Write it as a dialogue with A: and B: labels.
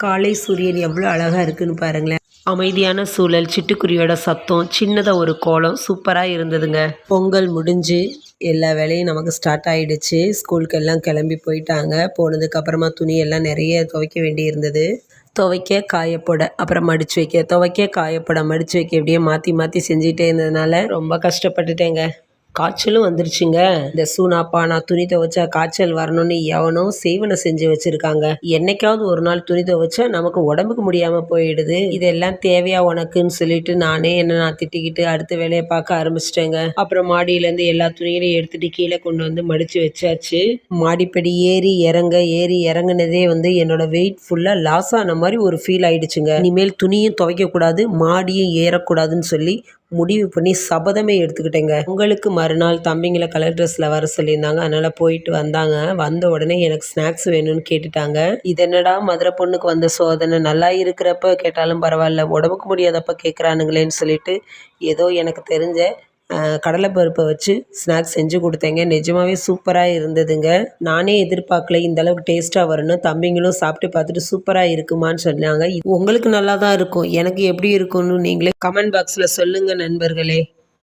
A: காலை சூரியன் எவ்வளோ அழகாக இருக்குன்னு பாருங்களேன். அமைதியான சூழல், சிட்டுக்குருவியோட சத்தம், சின்னதாக ஒரு கோலம் சூப்பராக இருந்ததுங்க. பொங்கல் முடிஞ்சு எல்லா வேலையும் நமக்கு ஸ்டார்ட் ஆகிடுச்சு. ஸ்கூலுக்கு எல்லாம் கிளம்பி போயிட்டாங்க. போனதுக்கப்புறமா துணியெல்லாம் நிறைய துவைக்க வேண்டி இருந்தது. துவைக்க காயப்போட அப்புறம் மடித்து வைக்க, துவைக்க காயப்போட மடித்து வைக்க, இப்படியே மாற்றி மாற்றி செஞ்சிட்டே இருந்ததுனால ரொம்ப கஷ்டப்பட்டுட்டேங்க. காய்ச்சலும் வந்துருச்சுங்க. இந்த சூனாப்பா துணி துவைச்சா காய்ச்சல் வரணும்னு எவனோ செய்வனை செஞ்சு வச்சுருக்காங்க. என்னைக்காவது ஒரு நாள் துணி துவைச்சா நமக்கு உடம்புக்கு முடியாமல் போயிடுது. இதெல்லாம் தேவையா உனக்குன்னு சொல்லிட்டு நானே நான் திட்டிக்கிட்டு அடுத்த வேலையை பார்க்க ஆரம்பிச்சிட்டேங்க. அப்புறம் மாடியிலேருந்து எல்லா துணிகளையும் எடுத்துகிட்டு கீழே கொண்டு வந்து மடித்து வச்சாச்சு. மாடிப்படி ஏறி இறங்குனதே என்னோட வெயிட் ஃபுல்லாக லாஸ் ஆன மாதிரி ஒரு ஃபீல் ஆயிடுச்சுங்க. இனிமேல் துணியும் துவைக்கக்கூடாது, மாடியும் ஏறக்கூடாதுன்னு சொல்லி முடிவு பண்ணி சபதமே எடுத்துக்கிட்டேங்க. உங்களுக்கு மறுநாள் தம்பிங்களை கலர் ட்ரெஸ்ஸில் வர சொல்லியிருந்தாங்க. அதனால் போயிட்டு வந்தாங்க. வந்த உடனே எனக்கு ஸ்நாக்ஸ் வேணும்னு கேட்டுட்டாங்க. இது என்னடா மதுரை பொண்ணுக்கு வந்த சோதனை, நல்லா இருக்கிறப்ப கேட்டாலும் பரவாயில்ல, உடம்புக்கு முடியாதப்ப கேட்குறானுங்களேன்னு சொல்லிட்டு ஏதோ எனக்கு தெரிஞ்ச கடலைப்பருப்பை வச்சு ஸ்நாக்ஸ் செஞ்சு கொடுத்தேங்க. நிஜமாகவே சூப்பராக இருந்ததுங்க. நானே எதிர்பார்க்கல இந்த அளவுக்கு டேஸ்ட்டாக வரும்னு. தம்பிங்களும் சாப்பிட்டு பார்த்துட்டு சூப்பராக இருக்குமான்னு சொன்னாங்க. உங்களுக்கு நல்லா தான் இருக்கும், எனக்கு எப்படி இருக்கும்னு நீங்களே கமெண்ட் பாக்ஸில் சொல்லுங்கள் நண்பர்களே.